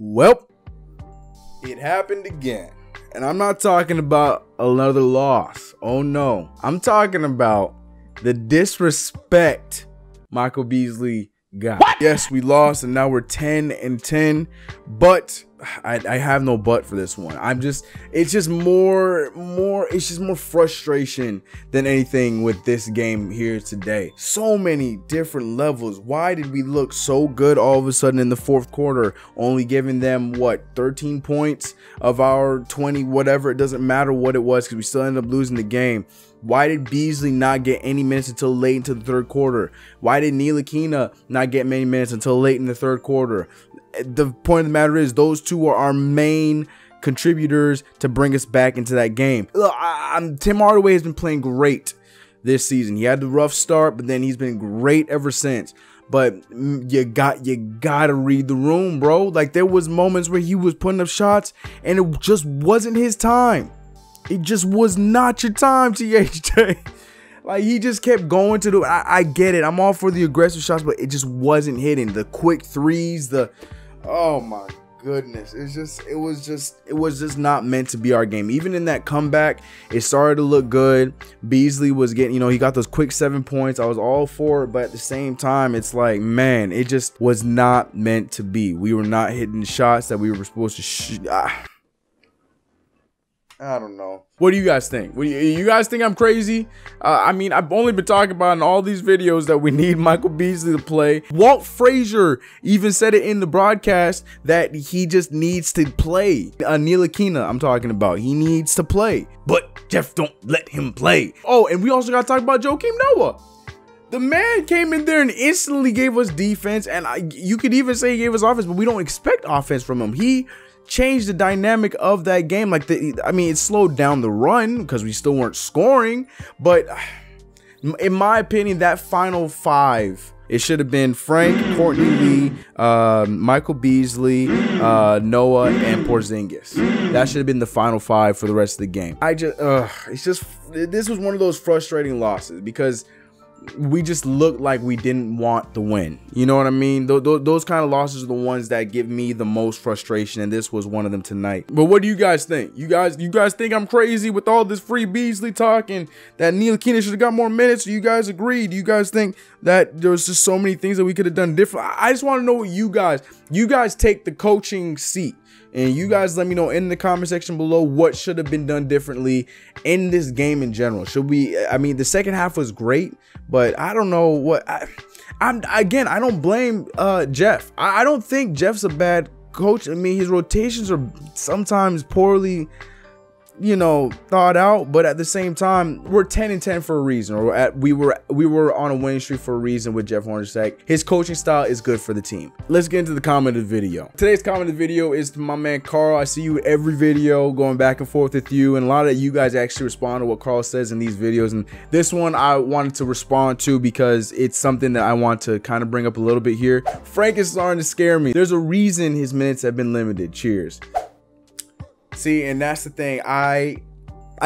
Well, it happened again. And I'm not talking about another loss. Oh no. I'm talking about the disrespect Michael Beasley got. What? Yes, we lost and now we're 10-10, but I have no but for this one. It's just more frustration than anything with this game here today. So many different levels. Why did we look so good all of a sudden in the fourth quarter, only giving them what, 13 points of our 20, whatever? It doesn't matter what it was because we still ended up losing the game. Why did Beasley not get any minutes until late into the third quarter? Why did Ntilikina not get many minutes until late in the third quarter? The point of the matter is those two are our main contributors to bring us back into that game. Look, Tim Hardaway has been playing great this season. He had the rough start, but then he's been great ever since. But you gotta read the room, bro. Like, there was moments where he was putting up shots and it just wasn't his time. It just was not your time, THJ. Like, he just kept going to the, I get it. I'm all for the aggressive shots, but it just wasn't hitting. The quick threes, oh my goodness. It was just not meant to be our game. Even in that comeback, it started to look good. Beasley was getting, he got those quick 7 points. I was all for it, but at the same time, it's like, man, it just was not meant to be. We were not hitting the shots that we were supposed to shoot. I don't know. What do you guys think? You guys think I'm crazy? I mean, I've only been talking about in all these videos that we need Michael Beasley to play. Walt Frazier even said it in the broadcast that he just needs to play. Ntilikina, I'm talking about. He needs to play. But Jeff don't let him play. Oh, and we also got to talk about Joakim Noah. The man came in there and instantly gave us defense. And you could even say he gave us offense, but we don't expect offense from him. He changed the dynamic of that game. Like, it slowed down the run because we still weren't scoring, but in my opinion, that final five, it should have been Frank, Courtney Lee, Michael Beasley, Noah, and Porzingis. That should have been the final five for the rest of the game. This was one of those frustrating losses because we just looked like we didn't want the win. You know what I mean? Those kind of losses are the ones that give me the most frustration, and this was one of them tonight. But what do you guys think? You guys think I'm crazy with all this free Beasley talk and that Ntilikina should have got more minutes? Do you guys agree? Do you guys think that there was just so many things that we could have done different? I just want to know what you guys take the coaching seat. And you guys let me know in the comment section below what should have been done differently in this game in general. I mean, the second half was great, but I don't know what I don't blame Jeff. I don't think Jeff's a bad coach. I mean, his rotations are sometimes poorly, thought out, but at the same time, we're 10-10 for a reason, or we were on a winning streak for a reason with Jeff Hornacek. His coaching style is good for the team. Let's get into the comment of the video. Today's comment of the video is to my man Carl. I see you every video going back and forth with you, and a lot of you guys actually respond to what Carl says in these videos, and this one I wanted to respond to because it's something that I want to kind of bring up a little bit here. Frank is starting to scare me. There's a reason his minutes have been limited. Cheers. See, and that's the thing. I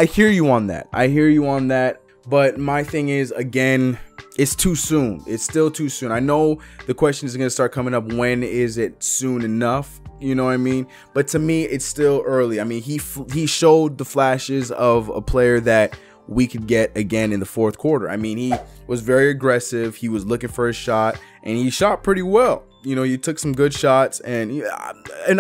hear you on that. But my thing is, again, it's too soon. It's still too soon. I know the question is going to start coming up. When is it soon enough? You know what I mean? But to me, it's still early. I mean, he showed the flashes of a player that we could get again in the fourth quarter. I mean, he was very aggressive. He was looking for a shot, and he shot pretty well. You took some good shots, and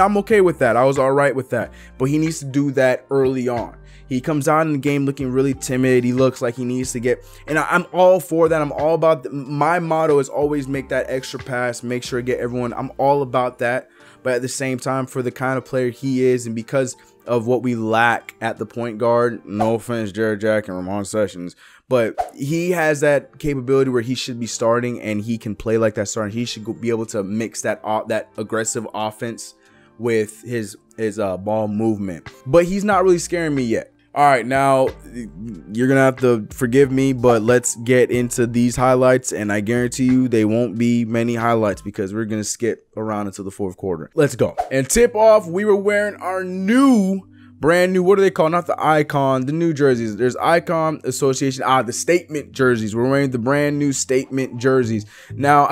I'm okay with that. I was all right with that. But he needs to do that early on. He comes out in the game looking really timid. He looks like he needs to get, and I'm all for that. I'm all about, my motto is always make that extra pass, make sure to get everyone. I'm all about that. But at the same time, for the kind of player he is, and because of what we lack at the point guard, no offense, Jared Jack and Ramon Sessions, but he has that capability where he should be starting, and he can play like that starter. He should be able to mix that aggressive offense with his ball movement. But he's not really scaring me yet. All right, now you're gonna have to forgive me, but let's get into these highlights, and I guarantee you they won't be many highlights because we're gonna skip around until the fourth quarter. Let's go. And tip off, we were wearing our new brand new, what do they call, not the Icon, the new jerseys. There's Icon Association, the statement jerseys. We're wearing the brand new statement jerseys. Now,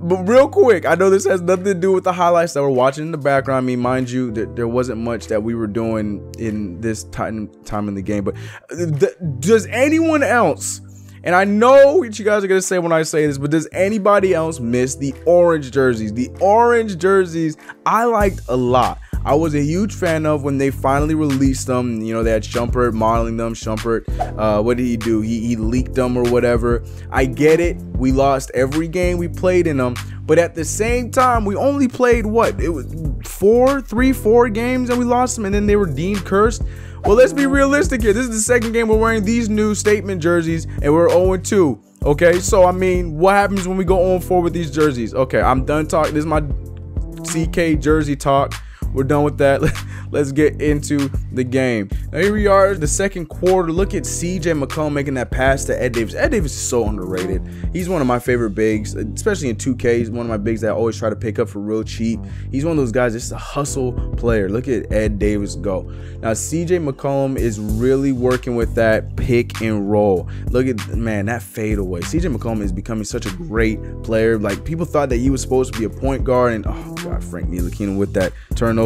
but real quick, I know this has nothing to do with the highlights that we're watching in the background. I mean, mind you, that there wasn't much that we were doing in this time in the game, but does anyone else, and I know what you guys are going to say when I say this, but does anybody else miss the orange jerseys? The orange jerseys I liked a lot. I was a huge fan of when they finally released them. You know, they had Shumpert modeling them. Shumpert, what did he do? He leaked them or whatever. I get it. We lost every game we played in them. But at the same time, we only played, what? It was 4 games and we lost them, and then they were deemed cursed. Well, let's be realistic here. This is the second game we're wearing these new statement jerseys, and we're 0-2. Okay, so I mean, what happens when we go 0-4 with these jerseys? Okay, I'm done talking. This is my CK jersey talk. We're done with that. Let's get into the game. Now here we are, the second quarter. Look at CJ McCollum making that pass to Ed Davis. Ed Davis is so underrated. He's one of my favorite bigs, especially in 2K. He's one of my bigs that I always try to pick up for real cheap. He's one of those guys, just a hustle player. Look at Ed Davis go. Now CJ McCollum is really working with that pick and roll. Look at, man, that fadeaway. CJ McCollum is becoming such a great player. Like, people thought that he was supposed to be a point guard, and oh god, Frank Ntilikina with that turnover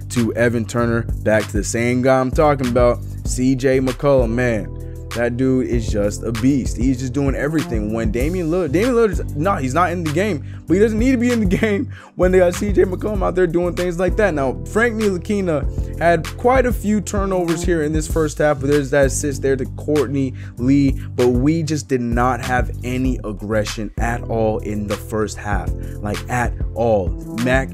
to Evan Turner. Back to the same guy I'm talking about, CJ McCollum. Man, that dude is just a beast. He's just doing everything. When Damian Lillard is not, he's not in the game, but he doesn't need to be in the game when they got CJ McCollum out there doing things like that. Now, Frank Ntilikina had quite a few turnovers here in this first half, but there's that assist there to Courtney Lee, but we just did not have any aggression at all in the first half, like at all. Mac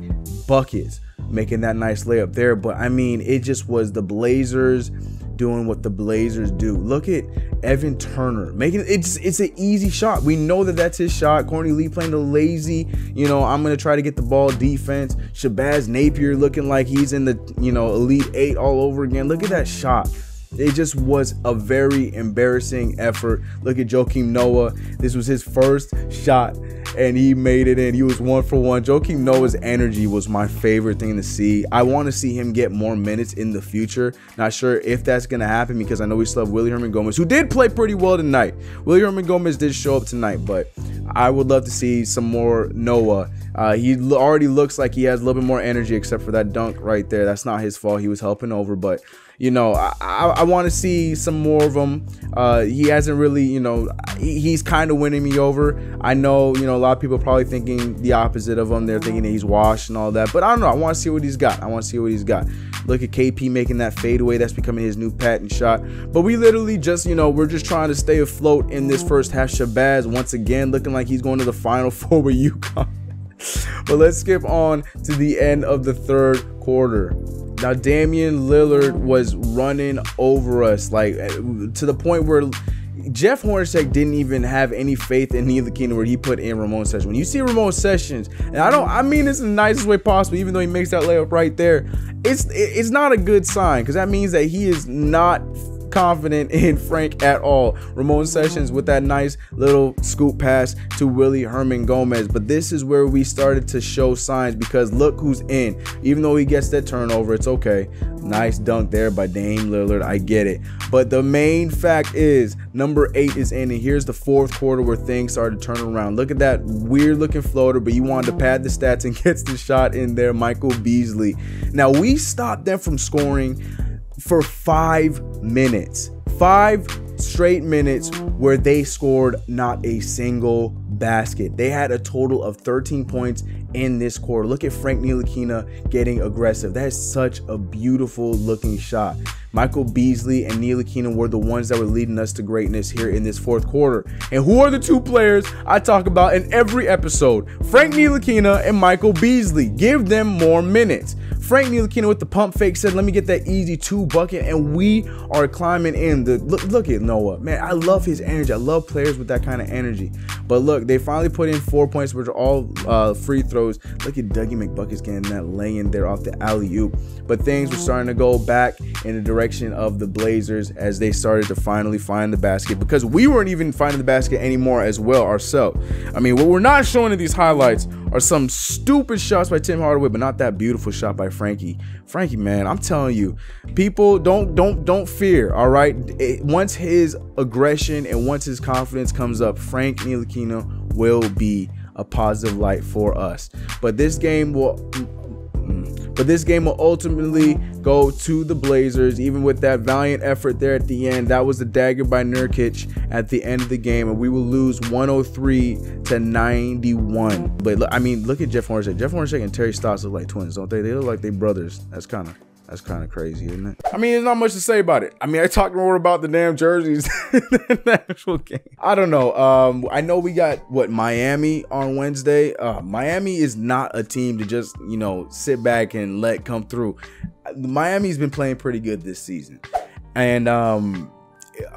buckets making that nice layup there, but I mean, it just was the Blazers doing what the Blazers do. Look at Evan Turner making it's an easy shot. We know that that's his shot. Courtney Lee playing the lazy, you know, I'm gonna try to get the ball defense. Shabazz Napier looking like he's in the, you know, Elite 8 all over again. Look at that shot. It just was a very embarrassing effort. Look at Joakim Noah. This was his first shot and he made it in. He was 1 for 1. Joakim Noah's energy was my favorite thing to see. I want to see him get more minutes in the future. Not sure if that's going to happen because I know we still have Willie Herman-Gomez, who did play pretty well tonight. Willie Herman-Gomez did show up tonight, but I would love to see some more Noah. He already looks like he has a little bit more energy, except for that dunk right there. That's not his fault. He was helping over, but you know, I want to see some more of him. He hasn't really, you know, he's kind of winning me over. I know, you know, a lot of people are probably thinking the opposite of him. They're thinking that he's washed and all that, but I don't know. I want to see what he's got. Look at KP making that fadeaway. That's becoming his new patent shot. But we literally just, you know, we're just trying to stay afloat in this first half. Shabazz once again looking like he's going to the Final Four with UConn. But let's skip on to the end of the third quarter. Now, Damian Lillard was running over us, like to the point where Jeff Hornacek didn't even have any faith in Ntilikina, where he put in Ramon Sessions. When you see Ramon Sessions, and I mean this in the nicest way possible, even though he makes that layup right there, it's not a good sign, because that means that he is not confident in Frank at all. Ramon Sessions with that nice little scoop pass to Willie Herman-Gomez. But this is where we started to show signs, because look who's in. Even though he gets that turnover, it's okay. Nice dunk there by Dame Lillard. I get it. But the main fact is number 8 is in, and here's the fourth quarter where things started to turn around. Look at that weird looking floater, but you wanted to pad the stats and gets the shot in there. Michael Beasley. Now, we stopped them from scoring for 5 minutes. 5 straight minutes where they scored not a single basket. They had a total of 13 points in this quarter. Look at Frank Ntilikina getting aggressive. That is such a beautiful looking shot. Michael Beasley and Ntilikina were the ones that were leading us to greatness here in this fourth quarter. And who are the two players I talk about in every episode? Frank Ntilikina and Michael Beasley. Give them more minutes. Frank Ntilikina with the pump fake said, let me get that easy 2 bucket, and we are climbing in. Look at Noah. Man, I love his energy. I love players with that kind of energy. But look, they finally put in 4 points, which are all free throws. Look at Dougie McBuckets getting that lay-in there off the alley-oop. But things were starting to go back in the direction of the Blazers as they started to finally find the basket, because we weren't even finding the basket anymore as well ourselves. I mean, what we're not showing in these highlights are some stupid shots by Tim Hardaway, but not that beautiful shot by Frankie. Frankie, man, I'm telling you, people don't fear. All right, once his aggression and once his confidence comes up, Frank Ntilikina will be a positive light for us. But this game will ultimately go to the Blazers, even with that valiant effort there at the end. That was the dagger by Nurkic at the end of the game, and we will lose 103-91. But look, I mean, look at Jeff Hornacek. Jeff Hornacek and Terry Stotts look like twins, don't they? They look like they brothers. That's kind of crazy, isn't it? I mean, there's not much to say about it. I mean, I talked more about the damn jerseys than the actual game. I don't know. I know we got, what, Miami on Wednesday. Miami is not a team to just, you know, sit back and let come through. Miami's been playing pretty good this season. And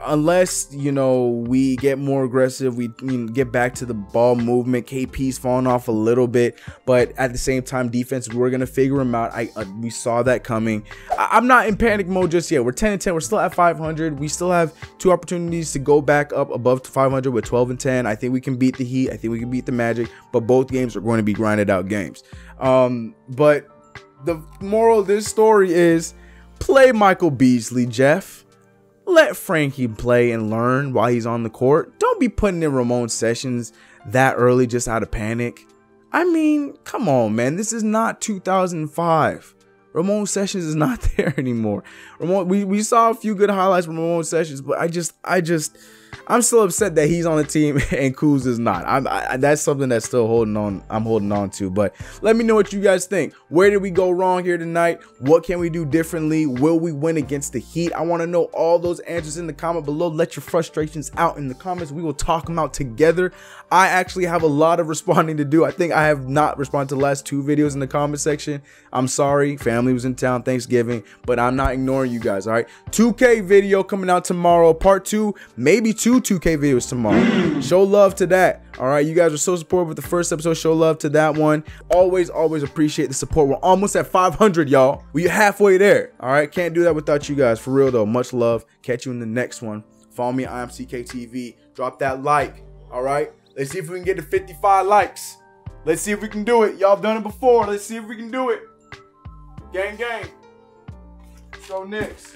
unless, you know, we get more aggressive, we get back to the ball movement. KP's falling off a little bit, but at the same time, defense, we're gonna figure him out. We saw that coming. I'm not in panic mode just yet. We're 10-10. We're still at 500. We still have 2 opportunities to go back up above 500 with 12-10. I think we can beat the Heat. I think we can beat the Magic, but both games are going to be grinded out games. But the moral of this story is play Michael Beasley, Jeff. Let Frankie play and learn while he's on the court. Don't be putting in Ramon Sessions that early just out of panic. I mean, come on, man. This is not 2005. Ramon Sessions is not there anymore. We saw a few good highlights from Ramon Sessions, but I'm still upset that he's on the team and Kuz is not. That's something that's still I'm holding on to. But let me know what you guys think. Where did we go wrong here tonight? What can we do differently? Will we win against the Heat? I want to know all those answers in the comment below. Let your frustrations out in the comments. We will talk them out together. I actually have a lot of responding to do. I think I have not responded to the last 2 videos in the comment section. I'm sorry. Family was in town, Thanksgiving, but I'm not ignoring you guys. All right, 2K video coming out tomorrow, part 2, maybe 2 2K videos tomorrow. Show love to that. All right, you guys were so supportive with the first episode. Show love to that one. Always appreciate the support. We're almost at 500, y'all. We're halfway there. All right, can't do that without you guys. For real though, much love. Catch you in the next one. Follow me on IamCKTV. Drop that like. All right, let's see if we can get to 55 likes. Let's see if we can do it. Y'all done it before. Let's see if we can do it. Gang, gang. Go Knicks.